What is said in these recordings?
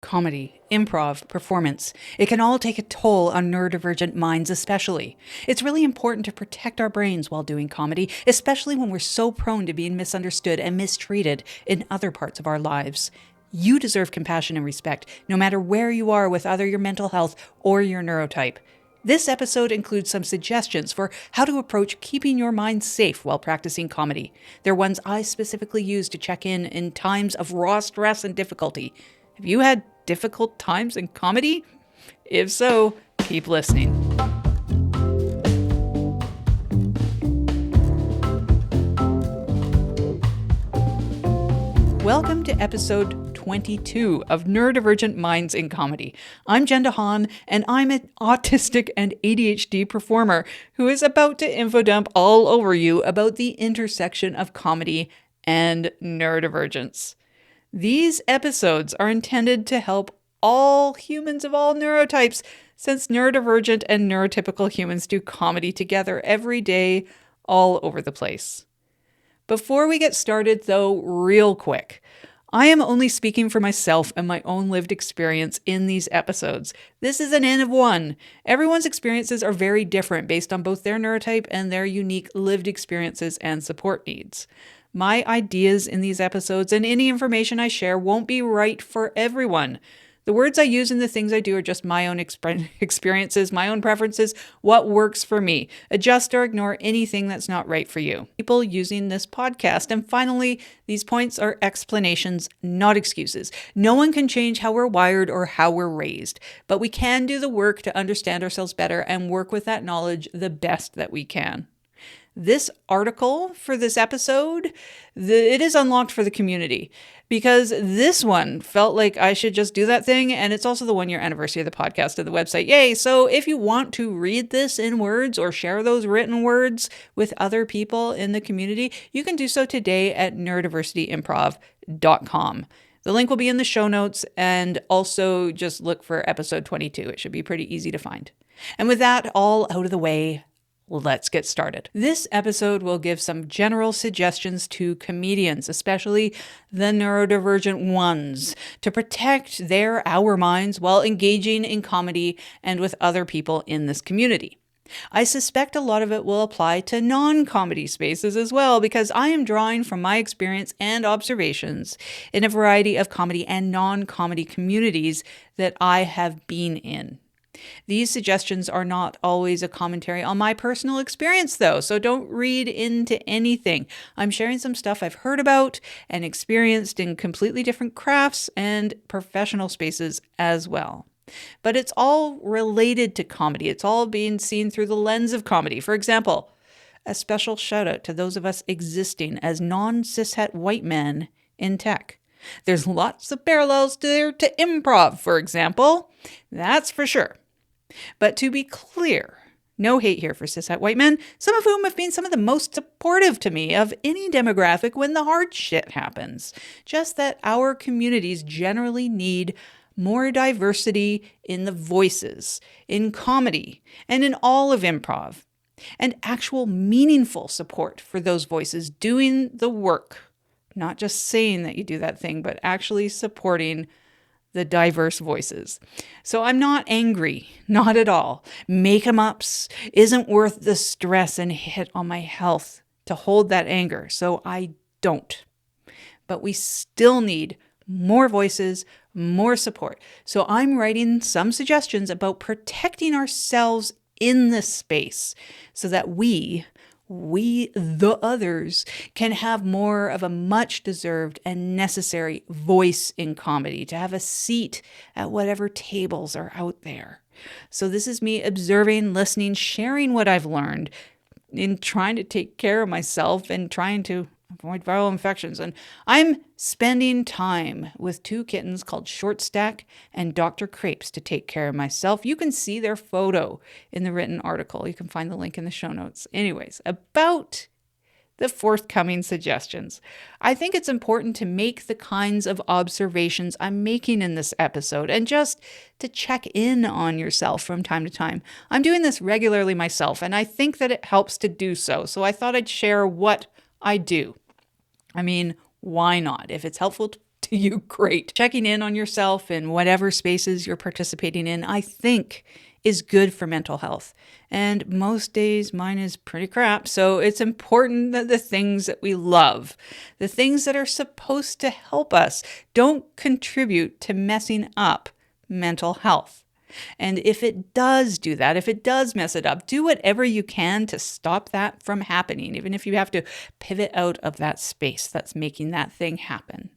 comedy, improv, performance. It can all take a toll on neurodivergent minds especially. It's really important to protect our brains while doing comedy, especially when we're so prone to being misunderstood and mistreated in other parts of our lives. You deserve compassion and respect, no matter where you are with either your mental health or your neurotype. This episode includes some suggestions for how to approach keeping your mind safe while practicing comedy. They're ones I specifically use to check in times of raw stress and difficulty. Have you had difficult times in comedy? If so, keep listening. Welcome to episode 22 of Neurodivergent Minds in Comedy. I'm Jen DeHaan, and I'm an autistic and ADHD performer who is about to infodump all over you about the intersection of comedy and neurodivergence. These episodes are intended to help all humans of all neurotypes, since neurodivergent and neurotypical humans do comedy together every day, all over the place. Before we get started, though, real quick, I am only speaking for myself and my own lived experience in these episodes. This is an N of one. Everyone's experiences are very different based on both their neurotype and their unique lived experiences and support needs. My ideas in these episodes and any information I share won't be right for everyone. The words I use and the things I do are just my own experiences, my own preferences, what works for me. Adjust or ignore anything that's not right for you. People using this podcast. And finally, these points are explanations, not excuses. No one can change how we're wired or how we're raised, but we can do the work to understand ourselves better and work with that knowledge the best that we can. This article for this episode, it is unlocked for the community because this one felt like I should just do that thing. And it's also the 1-year anniversary of the podcast and the website. Yay. So if you want to read this in words or share those written words with other people in the community, you can do so today at neurodiversityimprov.com. The link will be in the show notes, and also just look for episode 22. It should be pretty easy to find. And with that all out of the way, let's get started. This episode will give some general suggestions to comedians, especially the neurodivergent ones, to protect our minds while engaging in comedy and with other people in this community. I suspect a lot of it will apply to non-comedy spaces as well, because I am drawing from my experience and observations in a variety of comedy and non-comedy communities that I have been in. These suggestions are not always a commentary on my personal experience, though, so don't read into anything. I'm sharing some stuff I've heard about and experienced in completely different crafts and professional spaces as well. But it's all related to comedy. It's all being seen through the lens of comedy. For example, a special shout out to those of us existing as non-cishet white men in tech. There's lots of parallels there to improv, for example. That's for sure. But to be clear, no hate here for cishet white men, some of whom have been some of the most supportive to me of any demographic when the hard shit happens. Just that our communities generally need more diversity in the voices, in comedy, and in all of improv, and actual meaningful support for those voices doing the work. Not just saying that you do that thing, but actually supporting the diverse voices. So I'm not angry, not at all. Make 'em ups isn't worth the stress and hit on my health to hold that anger, so I don't. But we still need more voices, more support. So I'm writing some suggestions about protecting ourselves in this space so that we the others, can have more of a much deserved and necessary voice in comedy, to have a seat at whatever tables are out there. So this is me observing, listening, sharing what I've learned in trying to take care of myself and trying to avoid viral infections. And I'm spending time with 2 kittens called Short Stack and Dr. Crepes to take care of myself. You can see their photo in the written article. You can find the link in the show notes. Anyways, about the forthcoming suggestions. I think it's important to make the kinds of observations I'm making in this episode and just to check in on yourself from time to time. I'm doing this regularly myself, and I think that it helps to do so. So I thought I'd share what I do. I mean, why not? If it's helpful to you, great. Checking in on yourself in whatever spaces you're participating in, I think, is good for mental health. And most days mine is pretty crap. So it's important that the things that we love, the things that are supposed to help us, don't contribute to messing up mental health. And if it does do that, if it does mess it up, do whatever you can to stop that from happening, even if you have to pivot out of that space that's making that thing happen.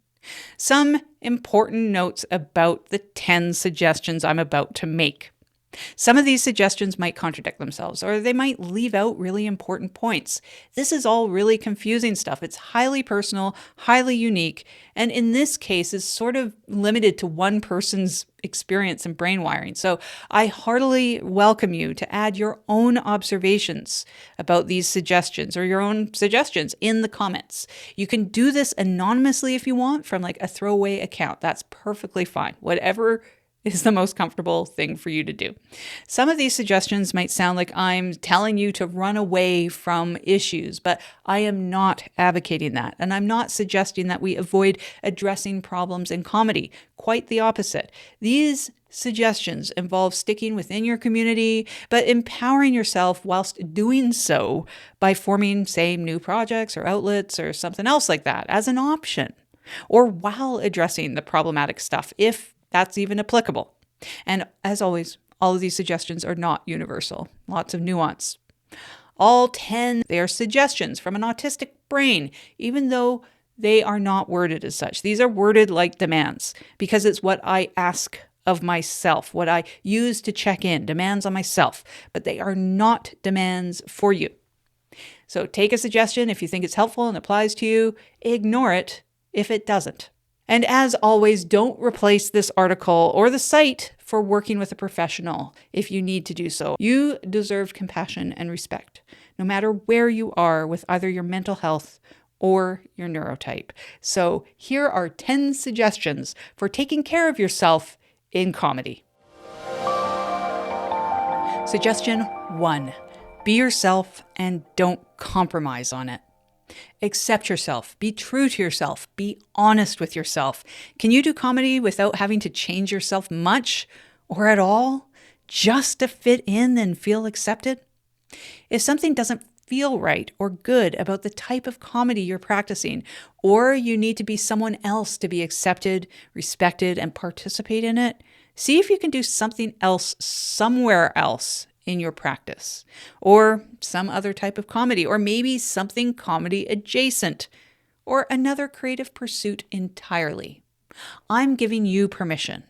Some important notes about the 10 suggestions I'm about to make. Some of these suggestions might contradict themselves, or they might leave out really important points. This is all really confusing stuff. It's highly personal, highly unique, and in this case is sort of limited to one person's experience and brain wiring. So I heartily welcome you to add your own observations about these suggestions or your own suggestions in the comments. You can do this anonymously if you want from like a throwaway account. That's perfectly fine. Whatever is the most comfortable thing for you to do. Some of these suggestions might sound like I'm telling you to run away from issues, but I am not advocating that. And I'm not suggesting that we avoid addressing problems in comedy. Quite the opposite. These suggestions involve sticking within your community, but empowering yourself whilst doing so by forming, say, new projects or outlets or something else like that as an option, or while addressing the problematic stuff, if that's even applicable. And as always, all of these suggestions are not universal. Lots of nuance. All 10, they are suggestions from an autistic brain, even though they are not worded as such. These are worded like demands because it's what I ask of myself, what I use to check in, demands on myself, but they are not demands for you. So take a suggestion if you think it's helpful and applies to you. Ignore it if it doesn't. And as always, don't replace this article or the site for working with a professional if you need to do so. You deserve compassion and respect, no matter where you are with either your mental health or your neurotype. So here are 10 suggestions for taking care of yourself in comedy. Suggestion 1, be yourself and don't compromise on it. Accept yourself. Be true to yourself. Be honest with yourself. Can you do comedy without having to change yourself much or at all, just to fit in and feel accepted? If something doesn't feel right or good about the type of comedy you're practicing, or you need to be someone else to be accepted, respected, and participate in it, see if you can do something else somewhere else in your practice, or some other type of comedy, or maybe something comedy adjacent, or another creative pursuit entirely. I'm giving you permission.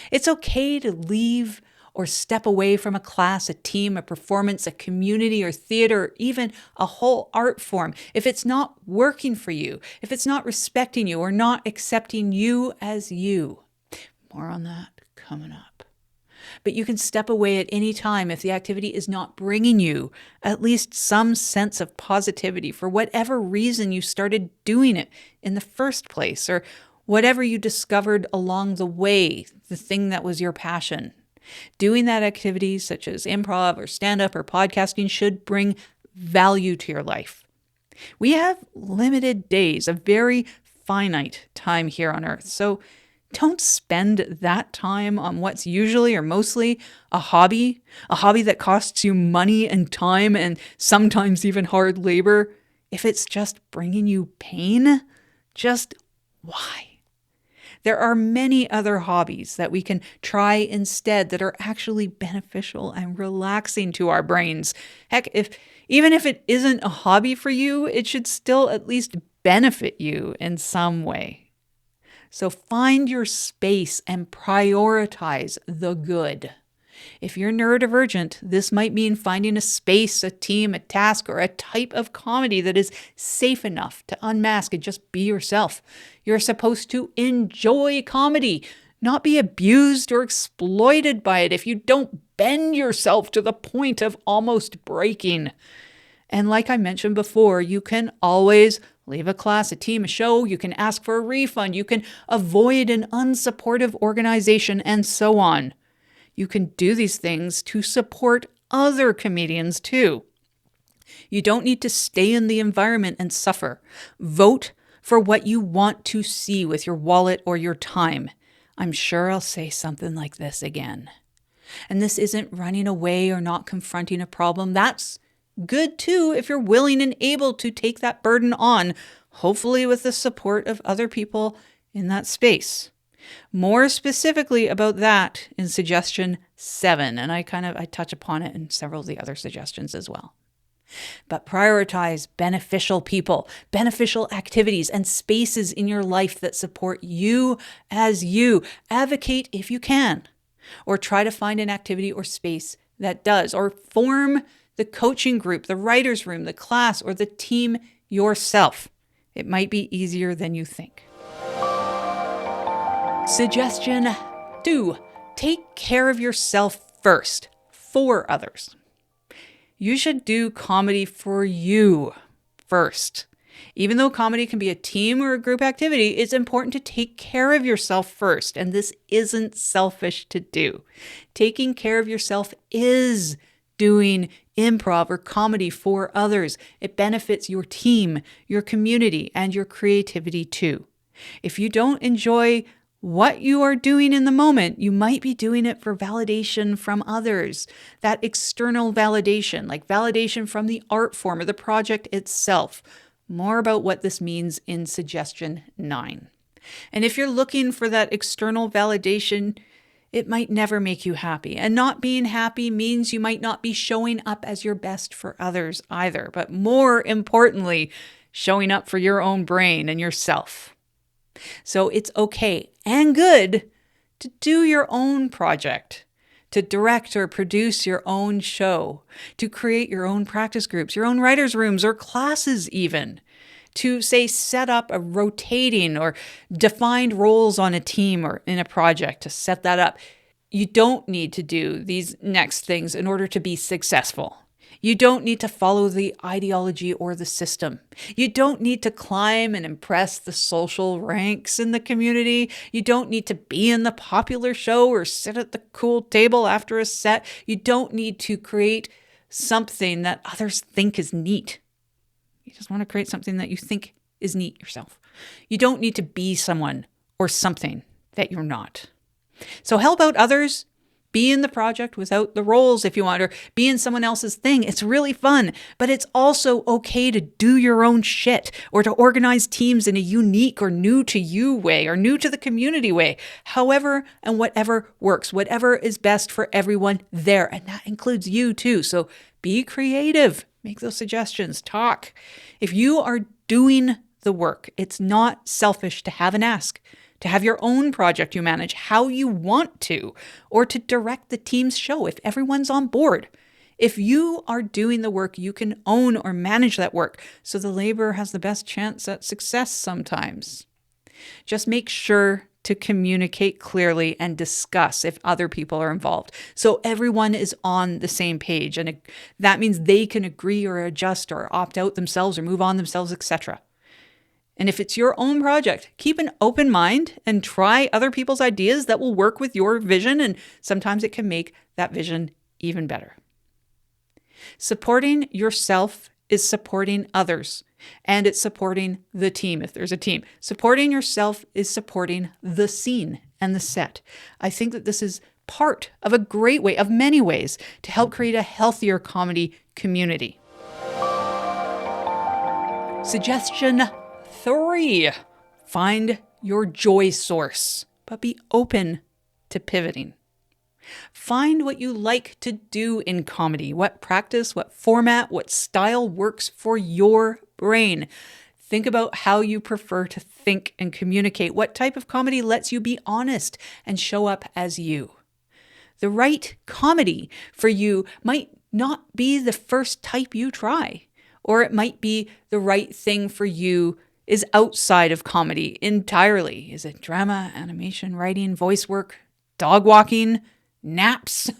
It's okay to leave or step away from a class, a team, a performance, a community or theater, or even a whole art form if it's not working for you, if it's not respecting you or not accepting you as you. More on that coming up. But you can step away at any time if the activity is not bringing you at least some sense of positivity for whatever reason you started doing it in the first place, or whatever you discovered along the way, the thing that was your passion. Doing that activity, such as improv or stand-up or podcasting, should bring value to your life. We have limited days, a very finite time here on Earth, so don't spend that time on what's usually or mostly a hobby that costs you money and time and sometimes even hard labor. If it's just bringing you pain, just why? There are many other hobbies that we can try instead that are actually beneficial and relaxing to our brains. Heck, even if it isn't a hobby for you, it should still at least benefit you in some way. So find your space and prioritize the good. If you're neurodivergent, this might mean finding a space, a team, a task, or a type of comedy that is safe enough to unmask and just be yourself. You're supposed to enjoy comedy, not be abused or exploited by it if you don't bend yourself to the point of almost breaking. And like I mentioned before, you can always leave a class, a team, a show. You can ask for a refund. You can avoid an unsupportive organization, and so on. You can do these things to support other comedians too. You don't need to stay in the environment and suffer. Vote for what you want to see with your wallet or your time. I'm sure I'll say something like this again. And this isn't running away or not confronting a problem. That's good too if you're willing and able to take that burden on, hopefully with the support of other people in that space. More specifically about that in suggestion 7, and I touch upon it in several of the other suggestions as well. But prioritize beneficial people, beneficial activities, and spaces in your life that support you as you. Advocate if you can, or try to find an activity or space that does, or form the coaching group, the writer's room, the class, or the team yourself. It might be easier than you think. Suggestion 2, take care of yourself first for others. You should do comedy for you first. Even though comedy can be a team or a group activity, it's important to take care of yourself first. And this isn't selfish to do. Taking care of yourself is doing improv or comedy for others. It benefits your team, your community, and your creativity too. If you don't enjoy what you are doing in the moment, you might be doing it for validation from others. That external validation, like validation from the art form or the project itself. More about what this means in suggestion 9. And if you're looking for that external validation, it might never make you happy. And not being happy means you might not be showing up as your best for others either. But more importantly, showing up for your own brain and yourself. So it's okay and good to do your own project, to direct or produce your own show, to create your own practice groups, your own writers' rooms or classes even, to say set up a rotating or defined roles on a team or in a project to set that up. You don't need to do these next things in order to be successful. You don't need to follow the ideology or the system. You don't need to climb and impress the social ranks in the community. You don't need to be in the popular show or sit at the cool table after a set. You don't need to create something that others think is neat. You just want to create something that you think is neat yourself. You don't need to be someone or something that you're not. So help out others. Be in the project without the roles if you want, or be in someone else's thing. It's really fun, but it's also okay to do your own shit or to organize teams in a unique or new to you way or new to the community way. However and whatever works, whatever is best for everyone there. And that includes you too. So be creative. Make those suggestions. Talk. If you are doing the work, it's not selfish to have an ask, to have your own project you manage how you want to, or to direct the team's show if everyone's on board. If you are doing the work, you can own or manage that work, so the laborer has the best chance at success sometimes. Just make sure to communicate clearly and discuss if other people are involved, so everyone is on the same page, and that means they can agree or adjust or opt out themselves or move on themselves, etc. And if it's your own project, keep an open mind and try other people's ideas that will work with your vision, and sometimes it can make that vision even better. Supporting yourself is supporting others, and it's supporting the team if there's a team. Supporting yourself is supporting the scene and the set. I think that this is part of a great way, of many ways, to help create a healthier comedy community. Suggestion 3, find your joy source, but be open to pivoting. Find what you like to do in comedy, what practice, what format, what style works for your brain. Think about how you prefer to think and communicate, what type of comedy lets you be honest and show up as you. The right comedy for you might not be the first type you try, or it might be the right thing for you is outside of comedy entirely. Is it drama, animation, writing, voice work, dog walking, naps?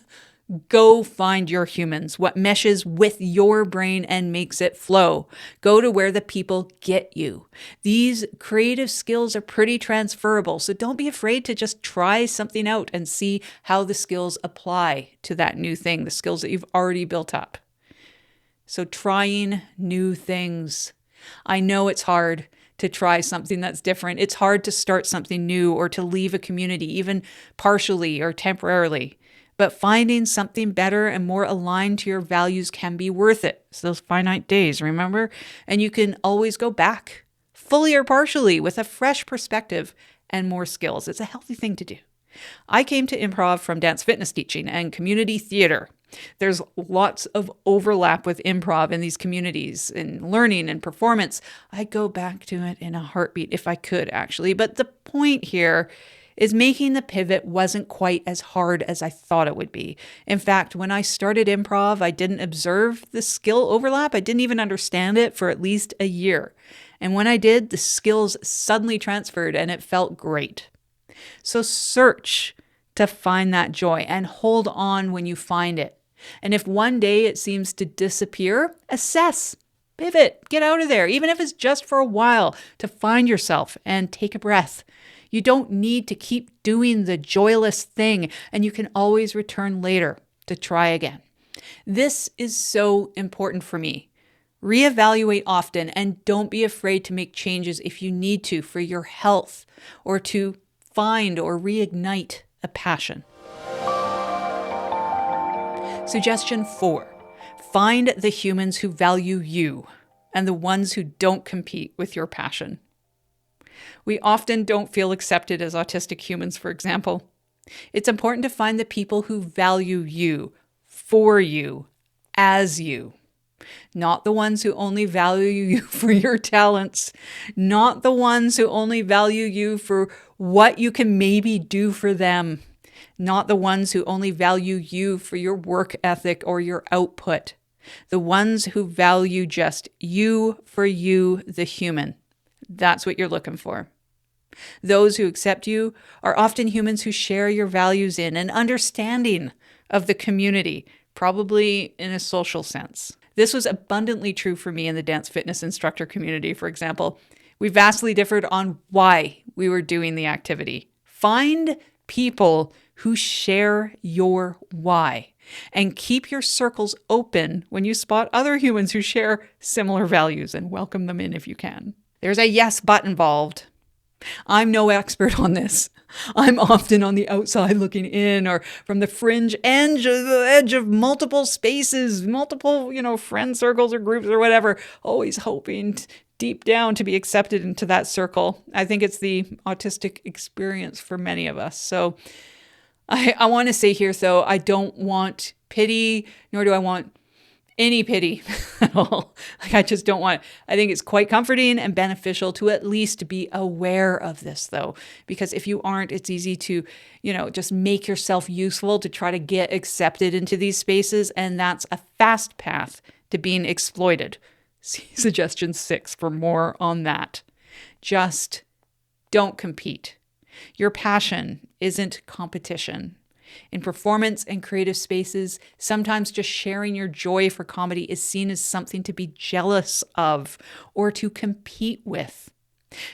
Go find your humans, what meshes with your brain and makes it flow. Go to where the people get you. These creative skills are pretty transferable, so don't be afraid to just try something out and see how the skills apply to that new thing, the skills that you've already built up. So trying new things. I know it's hard to try something that's different. It's hard to start something new or to leave a community, even partially or temporarily. But finding something better and more aligned to your values can be worth it. It's those finite days, remember? And you can always go back, fully or partially, with a fresh perspective and more skills. It's a healthy thing to do. I came to improv from dance fitness teaching and community theater. There's lots of overlap with improv in these communities, in learning and performance. I'd go back to it in a heartbeat if I could, actually. But the point here is making the pivot wasn't quite as hard as I thought it would be. In fact, when I started improv, I didn't observe the skill overlap. I didn't even understand it for at least a year. And when I did, the skills suddenly transferred and it felt great. So search to find that joy and hold on when you find it. And if one day it seems to disappear, assess, pivot, get out of there, even if it's just for a while, to find yourself and take a breath. You don't need to keep doing the joyless thing, and you can always return later to try again. This is so important for me. Reevaluate often and don't be afraid to make changes if you need to for your health or to find or reignite a passion. Suggestion 4. Find the humans who value you and the ones who don't compete with your passion. We often don't feel accepted as autistic humans, for example. It's important to find the people who value you, for you, as you. Not the ones who only value you for your talents. Not the ones who only value you for what you can maybe do for them. Not the ones who only value you for your work ethic or your output. The ones who value just you for you, the human. That's what you're looking for. Those who accept you are often humans who share your values in an understanding of the community, probably in a social sense. This was abundantly true for me in the dance fitness instructor community, for example. We vastly differed on why we were doing the activity. Find people who share your why and keep your circles open when you spot other humans who share similar values and welcome them in if you can. There's a yes but involved. I'm no expert on this. I'm often on the outside looking in or from the fringe edge of multiple spaces, multiple, friend circles or groups or whatever, always hoping deep down to be accepted into that circle. I think it's the autistic experience for many of us. So I want to say here, though, I don't want pity, nor do I want any pity at all. I just don't want it. I think it's quite comforting and beneficial to at least be aware of this, though, because if you aren't, it's easy to, just make yourself useful to try to get accepted into these spaces. And that's a fast path to being exploited. See suggestion 6 for more on that. Just don't compete. Your passion isn't competition. In performance and creative spaces, sometimes just sharing your joy for comedy is seen as something to be jealous of or to compete with.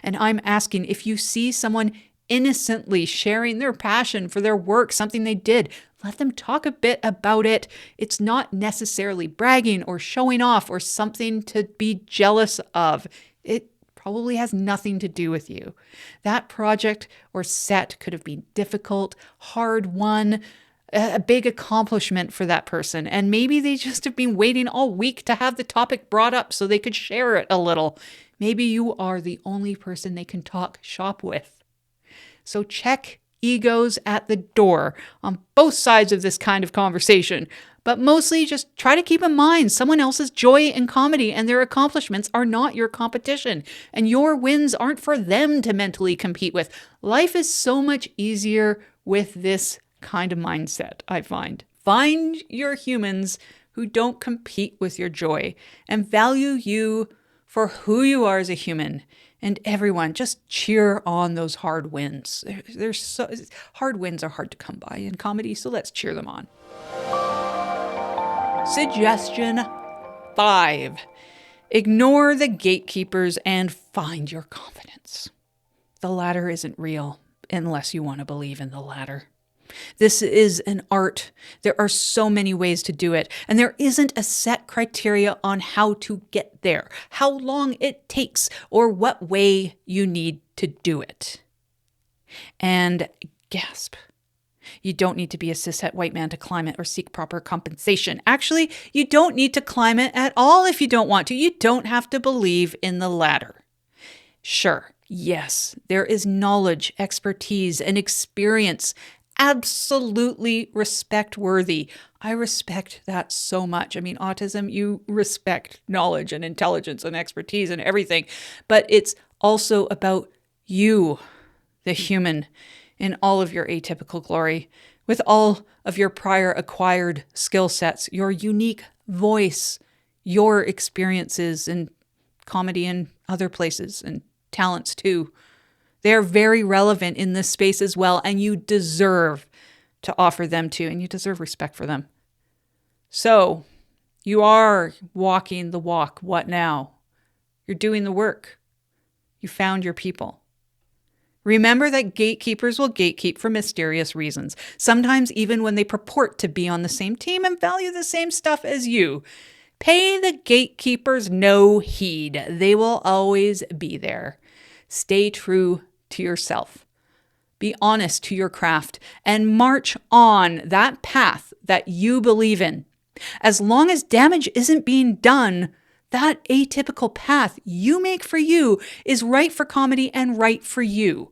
And I'm asking, if you see someone innocently sharing their passion for their work, something they did, let them talk a bit about it. It's not necessarily bragging or showing off or something to be jealous of. It probably has nothing to do with you. That project or set could have been difficult, hard won, a big accomplishment for that person. And maybe they just have been waiting all week to have the topic brought up so they could share it a little. Maybe you are the only person they can talk shop with. So check egos at the door on both sides of this kind of conversation. But mostly just try to keep in mind someone else's joy in comedy and their accomplishments are not your competition. And your wins aren't for them to mentally compete with. Life is so much easier with this kind of mindset, I find. Find your humans who don't compete with your joy and value you for who you are as a human. And everyone, just cheer on those hard wins. Hard wins are hard to come by in comedy, so let's cheer them on. Suggestion 5. Ignore the gatekeepers and find your confidence. The latter isn't real unless you want to believe in the latter. This is an art. There are so many ways to do it, and there isn't a set criteria on how to get there, how long it takes, or what way you need to do it. And gasp. You don't need to be a cishet white man to climb it or seek proper compensation. Actually, you don't need to climb it at all if you don't want to. You don't have to believe in the latter. Sure, yes, there is knowledge, expertise, and experience. Absolutely respect-worthy. I respect that so much. I mean, autism, you respect knowledge and intelligence and expertise and everything, but it's also about you, the human, in all of your atypical glory, with all of your prior acquired skill sets, your unique voice, your experiences in comedy and other places, and talents too. They're very relevant in this space as well, and you deserve to offer them too, and you deserve respect for them. So, you are walking the walk. What now? You're doing the work. You found your people. Remember that gatekeepers will gatekeep for mysterious reasons, sometimes even when they purport to be on the same team and value the same stuff as you. Pay the gatekeepers no heed. They will always be there. Stay true to yourself. Be honest to your craft and march on that path that you believe in. As long as damage isn't being done, that atypical path you make for you is right for comedy and right for you.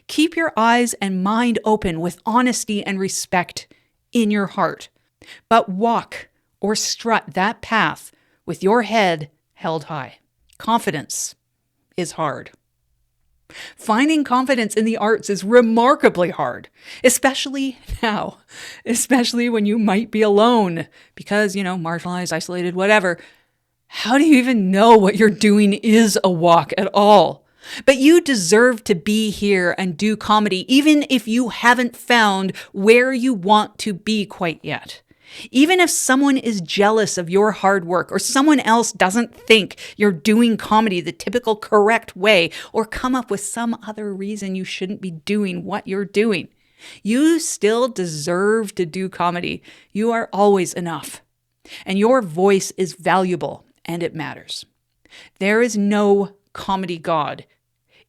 Keep your eyes and mind open with honesty and respect in your heart, but walk or strut that path with your head held high. Confidence is hard. Finding confidence in the arts is remarkably hard, especially now, especially when you might be alone because, marginalized, isolated, whatever. How do you even know what you're doing is a walk at all? But you deserve to be here and do comedy, even if you haven't found where you want to be quite yet. Even if someone is jealous of your hard work or someone else doesn't think you're doing comedy the typical correct way or come up with some other reason you shouldn't be doing what you're doing, you still deserve to do comedy. You are always enough. And your voice is valuable and it matters. There is no comedy god,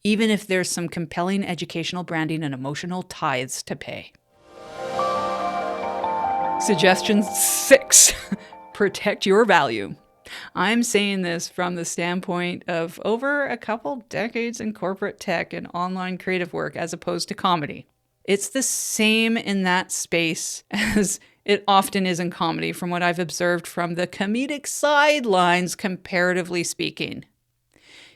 even if there's some compelling educational branding and emotional tithes to pay. Suggestion 6, protect your value. I'm saying this from the standpoint of over a couple decades in corporate tech and online creative work as opposed to comedy. It's the same in that space as it often is in comedy from what I've observed from the comedic sidelines, comparatively speaking.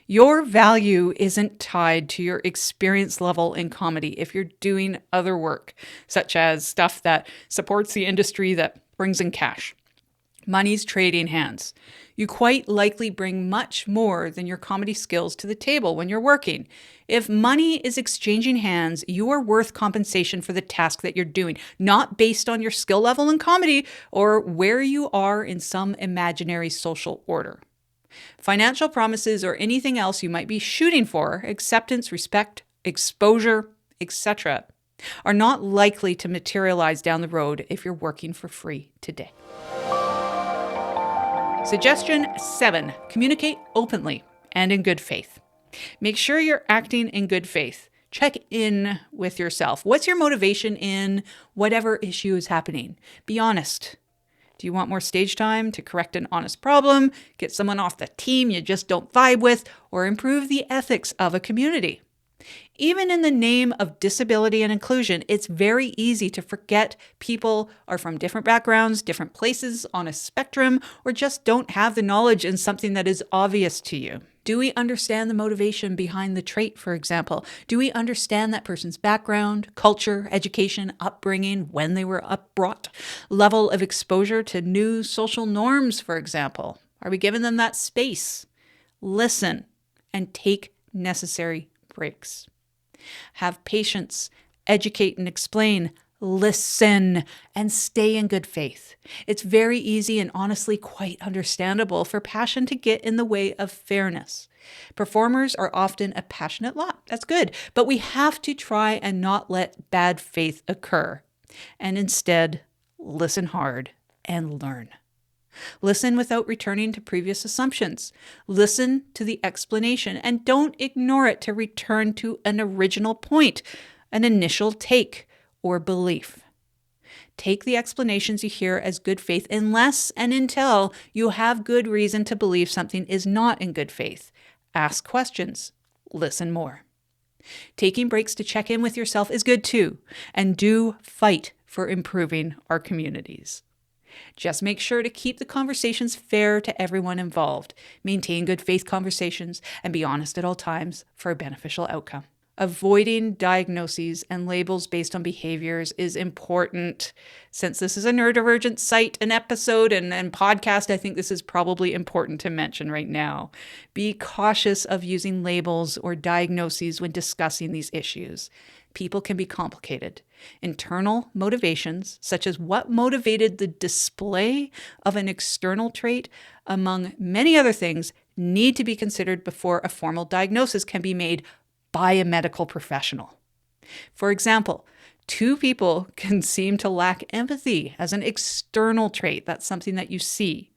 Your value isn't tied to your experience level in comedy if you're doing other work, such as stuff that supports the industry that brings in cash. Money's trading hands. You quite likely bring much more than your comedy skills to the table when you're working. If money is exchanging hands, you are worth compensation for the task that you're doing, not based on your skill level in comedy or where you are in some imaginary social order. Financial promises or anything else you might be shooting for, acceptance, respect, exposure, etc., are not likely to materialize down the road if you're working for free today. Suggestion 7, communicate openly and in good faith. Make sure you're acting in good faith. Check in with yourself. What's your motivation in whatever issue is happening? Be honest. Do you want more stage time to correct an honest problem, get someone off the team you just don't vibe with, or improve the ethics of a community? Even in the name of disability and inclusion, it's very easy to forget people are from different backgrounds, different places on a spectrum, or just don't have the knowledge in something that is obvious to you. Do we understand the motivation behind the trait, for example? Do we understand that person's background, culture, education, upbringing, when they were brought, level of exposure to new social norms, for example? Are we giving them that space? Listen and take necessary breaks. Have patience, educate and explain, listen, and stay in good faith. It's very easy and honestly quite understandable for passion to get in the way of fairness. Performers are often a passionate lot. That's good, but we have to try and not let bad faith occur. and instead listen hard and learn. Listen without returning to previous assumptions. Listen to the explanation and don't ignore it to return to an original point, an initial take or belief. Take the explanations you hear as good faith unless and until you have good reason to believe something is not in good faith. Ask questions. Listen more. Taking breaks to check in with yourself is good too, and do fight for improving our communities. Just make sure to keep the conversations fair to everyone involved. Maintain good faith conversations and be honest at all times for a beneficial outcome. Avoiding diagnoses and labels based on behaviors is important. Since this is a neurodivergent site and episode and podcast, I think this is probably important to mention right now. Be cautious of using labels or diagnoses when discussing these issues. People can be complicated. Internal motivations, such as what motivated the display of an external trait, among many other things, need to be considered before a formal diagnosis can be made by a medical professional. For example, two people can seem to lack empathy as an external trait. That's something that you see.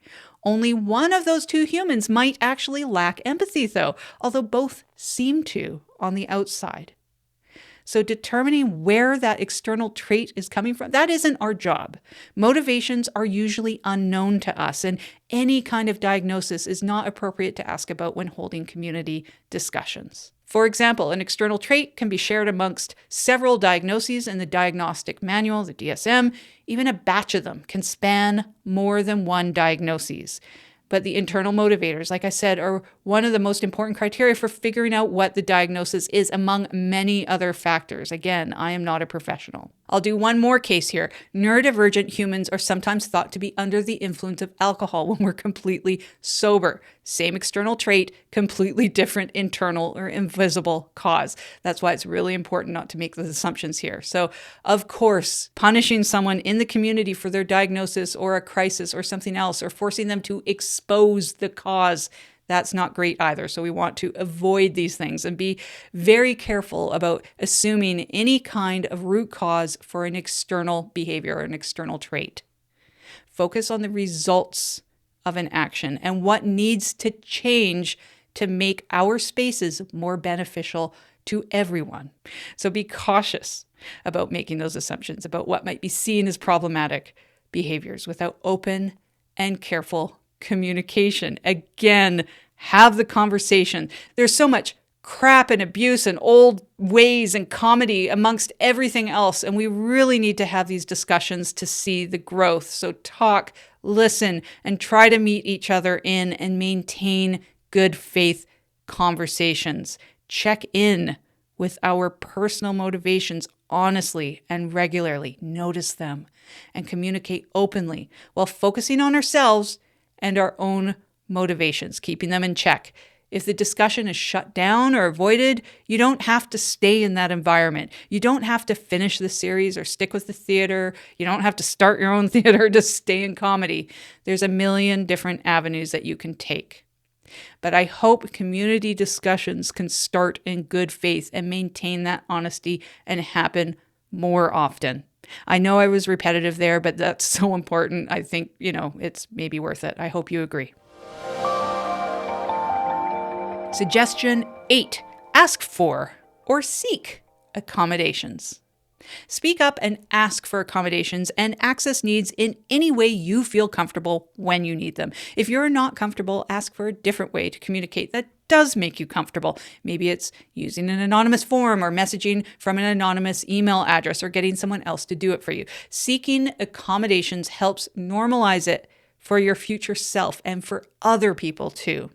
Only one of those two humans might actually lack empathy, though, although both seem to on the outside. So determining where that external trait is coming from, that isn't our job. Motivations are usually unknown to us, and any kind of diagnosis is not appropriate to ask about when holding community discussions. For example, an external trait can be shared amongst several diagnoses in the diagnostic manual, the DSM. Even a batch of them can span more than one diagnosis. But the internal motivators, like I said, are one of the most important criteria for figuring out what the diagnosis is among many other factors. Again, I am not a professional. I'll do one more case here. Neurodivergent humans are sometimes thought to be under the influence of alcohol when we're completely sober. Same external trait, completely different internal or invisible cause. That's why it's really important not to make those assumptions here. So, of course, punishing someone in the community for their diagnosis or a crisis or something else, or forcing them to expose the cause, that's not great either. So we want to avoid these things and be very careful about assuming any kind of root cause for an external behavior or an external trait. Focus on the results of an action and what needs to change to make our spaces more beneficial to everyone. So be cautious about making those assumptions about what might be seen as problematic behaviors without open and careful communication. Again, have the conversation. There's so much crap and abuse and old ways and comedy amongst everything else, and we really need to have these discussions to see the growth. So talk, listen, and try to meet each other in and maintain good faith conversations. Check in with our personal motivations honestly and regularly. Notice them and communicate openly while focusing on ourselves and our own motivations, keeping them in check. If the discussion is shut down or avoided, you don't have to stay in that environment. You don't have to finish the series or stick with the theater. You don't have to start your own theater to stay in comedy. There's a million different avenues that you can take. But I hope community discussions can start in good faith and maintain that honesty and happen more often. I know I was repetitive there, but that's so important. I think, it's maybe worth it. I hope you agree. Suggestion 8, ask for or seek accommodations. Speak up and ask for accommodations and access needs in any way you feel comfortable when you need them. If you're not comfortable, ask for a different way to communicate that does make you comfortable. Maybe it's using an anonymous form or messaging from an anonymous email address or getting someone else to do it for you. Seeking accommodations helps normalize it for your future self and for other people too.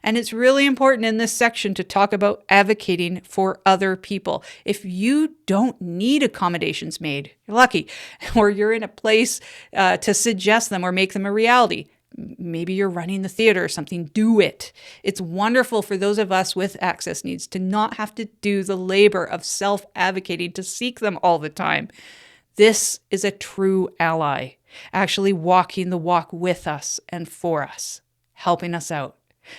And it's really important in this section to talk about advocating for other people. If you don't need accommodations made, you're lucky, or you're in a place to suggest them or make them a reality. Maybe you're running the theater or something, do it. It's wonderful for those of us with access needs to not have to do the labor of self-advocating to seek them all the time. This is a true ally, actually walking the walk with us and for us, helping us out.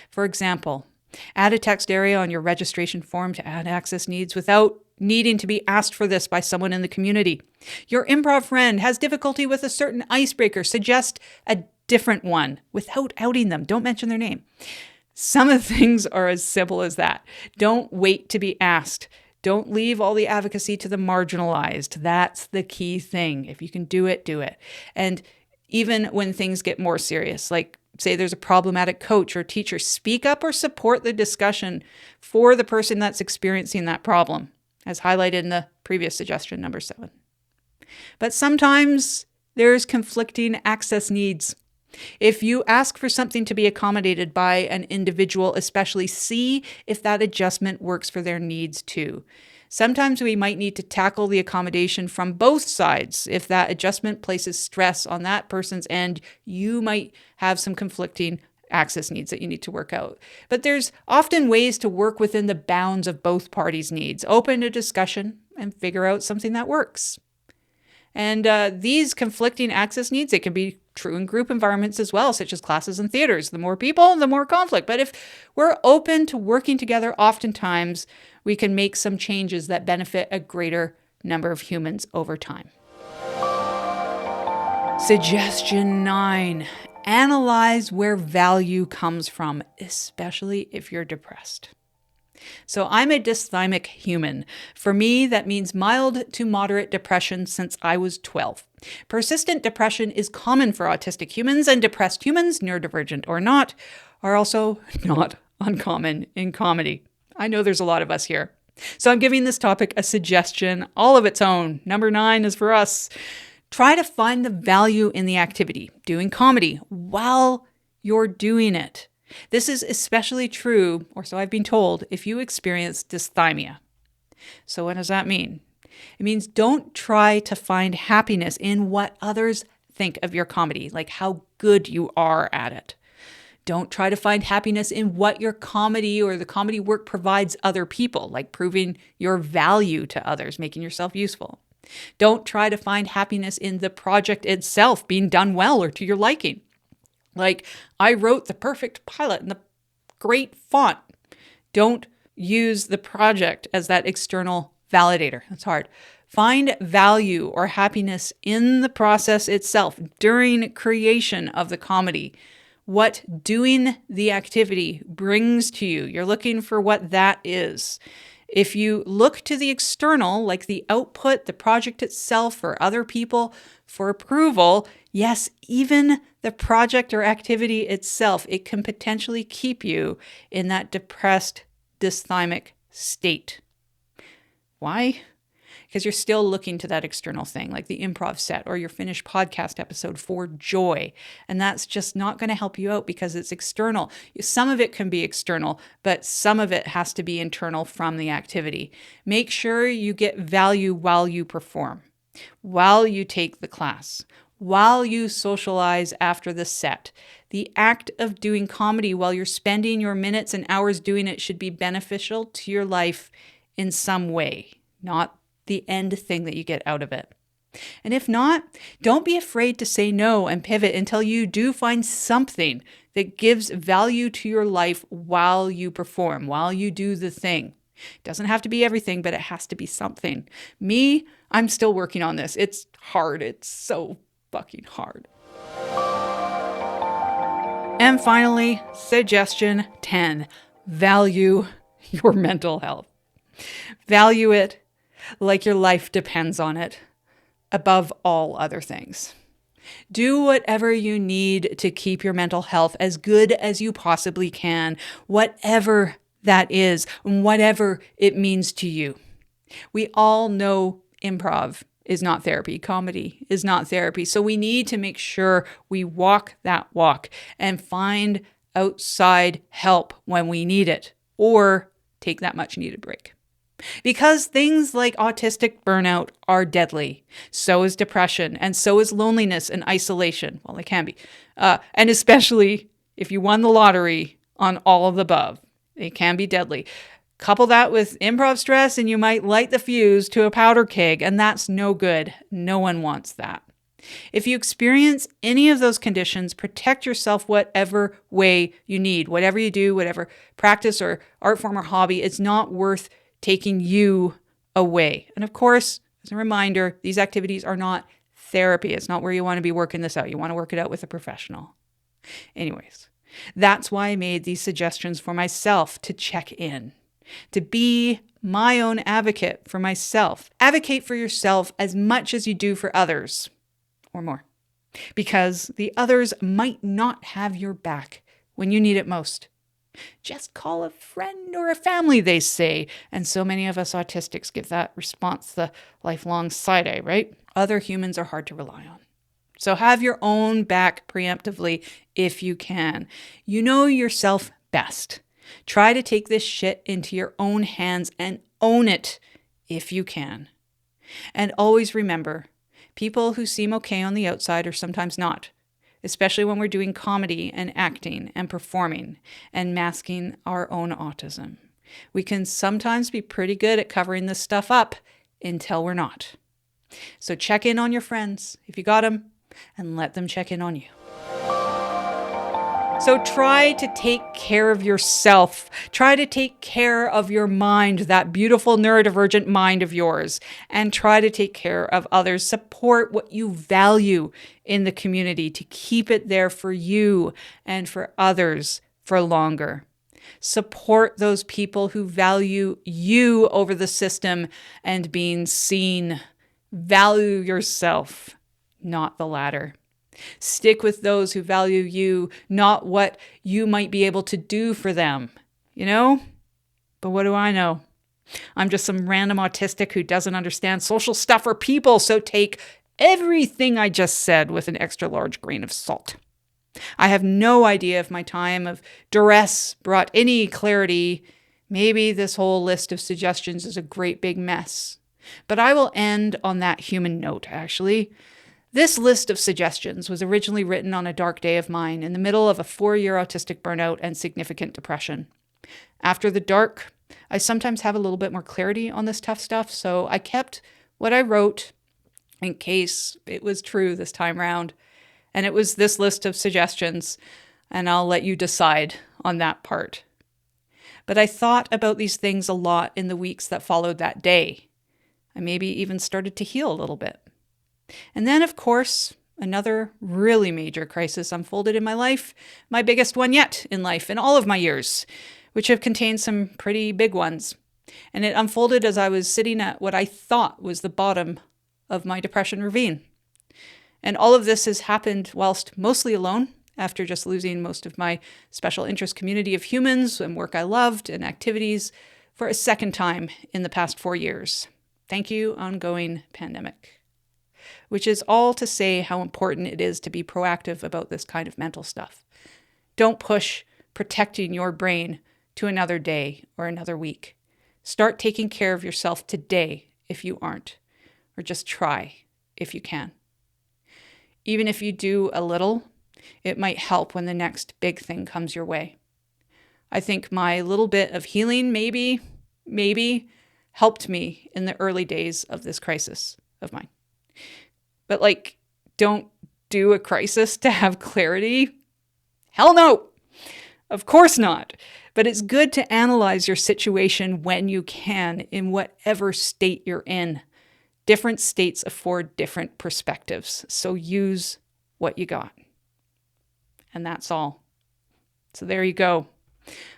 For example, add a text area on your registration form to add access needs without needing to be asked for this by someone in the community. Your improv friend has difficulty with a certain icebreaker. Suggest a different one without outing them. Don't mention their name. Some of the things are as simple as that. Don't wait to be asked. Don't leave all the advocacy to the marginalized. That's the key thing. If you can do it, do it. And even when things get more serious, like say there's a problematic coach or teacher, speak up or support the discussion for the person that's experiencing that problem, as highlighted in the previous suggestion, number 7. But sometimes there's conflicting access needs. If you ask for something to be accommodated by an individual, especially see if that adjustment works for their needs too. Sometimes we might need to tackle the accommodation from both sides. If that adjustment places stress on that person's end, you might have some conflicting access needs that you need to work out. But there's often ways to work within the bounds of both parties' needs. Open a discussion and figure out something that works. And these conflicting access needs, it can be true in group environments as well, such as classes and theaters. The more people, the more conflict. But if we're open to working together, oftentimes we can make some changes that benefit a greater number of humans over time. Suggestion 9, analyze where value comes from, especially if you're depressed. So I'm a dysthymic human. For me, that means mild to moderate depression since I was 12. Persistent depression is common for autistic humans, and depressed humans, neurodivergent or not, are also not uncommon in comedy. I know there's a lot of us here. So I'm giving this topic a suggestion all of its own. Number 9 is for us. Try to find the value in the activity, doing comedy, while you're doing it. This is especially true, or so I've been told, if you experience dysthymia. So what does that mean? It means don't try to find happiness in what others think of your comedy, like how good you are at it. Don't try to find happiness in what your comedy or the comedy work provides other people, like proving your value to others, making yourself useful. Don't try to find happiness in the project itself being done well or to your liking. Like, I wrote the perfect pilot in the great font. Don't use the project as that external validator. That's hard. Find value or happiness in the process itself during creation of the comedy. What doing the activity brings to you. You're looking for what that is. If you look to the external, like the output, the project itself, or other people for approval, yes, even the project or activity itself, it can potentially keep you in that depressed, dysthymic state. Why? Because you're still looking to that external thing, like the improv set or your finished podcast episode for joy. And that's just not going to help you out because it's external. Some of it can be external, but some of it has to be internal from the activity. Make sure you get value while you perform, while you take the class, while you socialize after the set. The act of doing comedy while you're spending your minutes and hours doing it should be beneficial to your life in some way, not the end thing that you get out of it. And if not, don't be afraid to say no and pivot until you do find something that gives value to your life while you perform, while you do the thing. It doesn't have to be everything, but it has to be something. Me, I'm still working on this. It's hard. It's so fucking hard. And finally, suggestion 10, value your mental health. Value it like your life depends on it, above all other things. Do whatever you need to keep your mental health as good as you possibly can, whatever that is, and whatever it means to you. We all know improv is not therapy. Comedy is not therapy. So we need to make sure we walk that walk and find outside help when we need it, or take that much needed break. Because things like autistic burnout are deadly. So is depression, and so is loneliness and isolation. Well, they can be. And especially if you won the lottery on all of the above, they can be deadly. Couple that with improv stress and you might light the fuse to a powder keg, and that's no good. No one wants that. If you experience any of those conditions, protect yourself whatever way you need. Whatever you do, whatever practice or art form or hobby, it's not worth taking you away. And of course, as a reminder, these activities are not therapy. It's not where you want to be working this out. You want to work it out with a professional. Anyways, that's why I made these suggestions for myself to check in, to be my own advocate for myself. Advocate for yourself as much as you do for others, or more, because the others might not have your back when you need it most. Just call a friend or a family, they say. And so many of us autistics give that response the lifelong side-eye, right? Other humans are hard to rely on. So have your own back preemptively if you can. You know yourself best. Try to take this shit into your own hands and own it if you can. And always remember, people who seem okay on the outside are sometimes not, especially when we're doing comedy and acting and performing and masking our own autism. We can sometimes be pretty good at covering this stuff up until we're not. So check in on your friends if you got them, and let them check in on you. So try to take care of yourself. Try to take care of your mind, that beautiful neurodivergent mind of yours, and try to take care of others. Support what you value in the community to keep it there for you and for others for longer. Support those people who value you over the system and being seen. Value yourself, not the latter. Stick with those who value you, not what you might be able to do for them, you know? But what do I know? I'm just some random autistic who doesn't understand social stuff or people, so take everything I just said with an extra large grain of salt. I have no idea if my time of duress brought any clarity. Maybe this whole list of suggestions is a great big mess. But I will end on that human note, actually. This list of suggestions was originally written on a dark day of mine in the middle of a 4-year autistic burnout and significant depression. After the dark, I sometimes have a little bit more clarity on this tough stuff, so I kept what I wrote in case it was true this time round. And it was this list of suggestions, and I'll let you decide on that part. But I thought about these things a lot in the weeks that followed that day. I maybe even started to heal a little bit. And then, of course, another really major crisis unfolded in my life, my biggest one yet in life in all of my years, which have contained some pretty big ones. And it unfolded as I was sitting at what I thought was the bottom of my depression ravine. And all of this has happened whilst mostly alone, after just losing most of my special interest community of humans and work I loved and activities for a second time in the past 4 years. Thank you, ongoing pandemic. Which is all to say how important it is to be proactive about this kind of mental stuff. Don't push protecting your brain to another day or another week. Start taking care of yourself today if you aren't, or just try if you can. Even if you do a little, it might help when the next big thing comes your way. I think my little bit of healing maybe helped me in the early days of this crisis of mine. But don't do a crisis to have clarity. Hell no. Of course not. But it's good to analyze your situation when you can, in whatever state you're in. Different states afford different perspectives. So use what you got. And that's all. So there you go.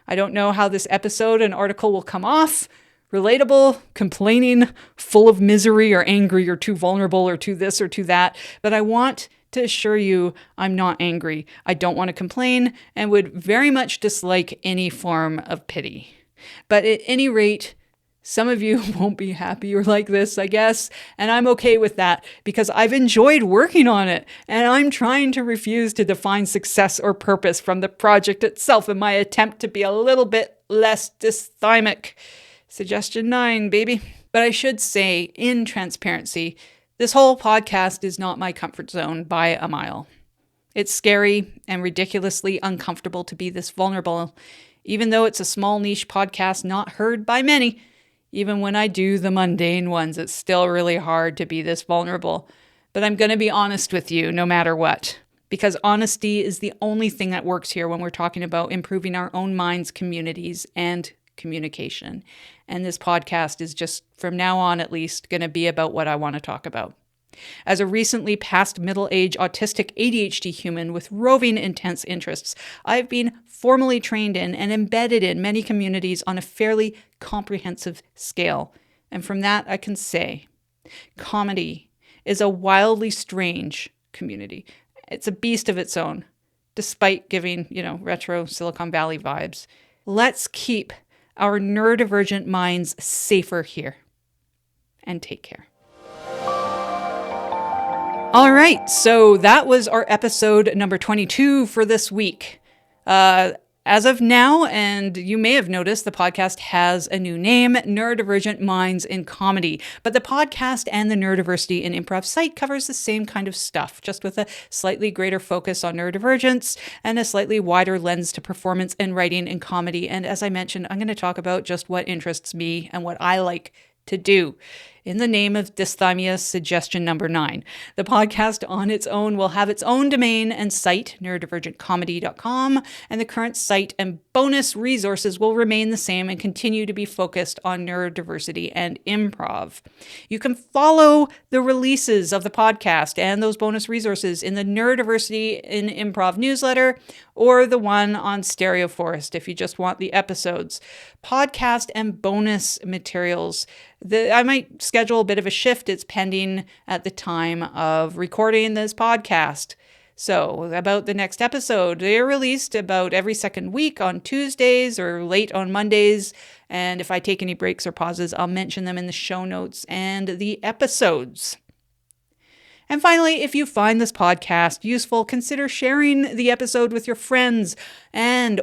I don't know how this episode and article will come off. Relatable, complaining, full of misery or angry or too vulnerable or too this or too that. But I want to assure you I'm not angry. I don't want to complain and would very much dislike any form of pity. But at any rate, some of you won't be happy or like this, I guess, and I'm okay with that because I've enjoyed working on it, and I'm trying to refuse to define success or purpose from the project itself in my attempt to be a little bit less dysthymic. Suggestion 9, baby. But I should say, in transparency, this whole podcast is not my comfort zone by a mile. It's scary and ridiculously uncomfortable to be this vulnerable, even though it's a small niche podcast not heard by many. Even when I do the mundane ones, it's still really hard to be this vulnerable. But I'm going to be honest with you no matter what, because honesty is the only thing that works here when we're talking about improving our own minds, communities, and communication. And this podcast is just, from now on at least, going to be about what I want to talk about. As a recently past middle-age autistic ADHD human with roving intense interests, I've been formally trained in and embedded in many communities on a fairly comprehensive scale. And from that, I can say, comedy is a wildly strange community. It's a beast of its own, despite giving, retro Silicon Valley vibes. Let's keep our neurodivergent minds safer here. And take care. All right, so that was our episode number 22 for this week. As of now, and you may have noticed, the podcast has a new name, Neurodivergent Minds in Comedy. But the podcast and the Neurodiversity in Improv site covers the same kind of stuff, just with a slightly greater focus on neurodivergence and a slightly wider lens to performance and writing in comedy. And as I mentioned, I'm going to talk about just what interests me and what I like to do. In the name of dysthymia suggestion number 9. The podcast on its own will have its own domain and site, neurodivergentcomedy.com, and the current site and bonus resources will remain the same and continue to be focused on neurodiversity and improv. You can follow the releases of the podcast and those bonus resources in the Neurodiversity in Improv newsletter or the one on Stereo Forest if you just want the episodes. Podcast and bonus materials. I might schedule a bit of a shift. It's pending at the time of recording this podcast. So about the next episode, they're released about every second week on Tuesdays or late on Mondays. And if I take any breaks or pauses, I'll mention them in the show notes and the episodes. And finally, if you find this podcast useful, consider sharing the episode with your friends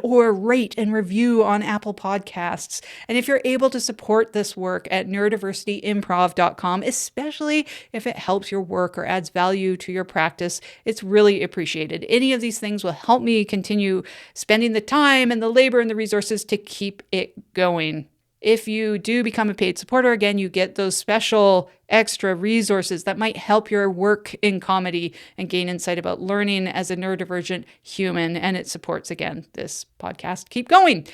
or rate and review on Apple Podcasts. And if you're able to support this work at neurodiversityimprov.com, especially if it helps your work or adds value to your practice, it's really appreciated. Any of these things will help me continue spending the time and the labor and the resources to keep it going. If you do become a paid supporter, again, you get those special extra resources that might help your work in comedy and gain insight about learning as a neurodivergent human. And it supports, again, this podcast. Keep going.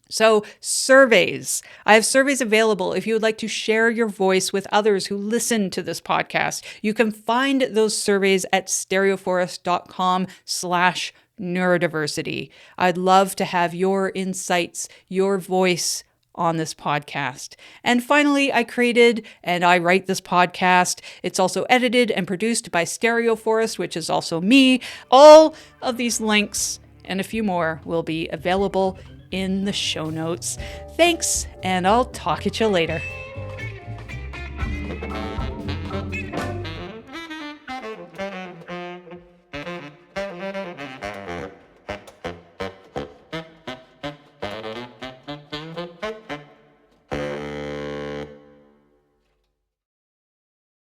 So surveys. I have surveys available if you would like to share your voice with others who listen to this podcast. You can find those surveys at stereoforest.com/neurodiversity. I'd love to have your insights, your voice on this podcast. And finally, I created and I write this podcast. It's also edited and produced by Stereo Forest, which is also me. All of these links and a few more will be available in the show notes. Thanks, and I'll talk at you later.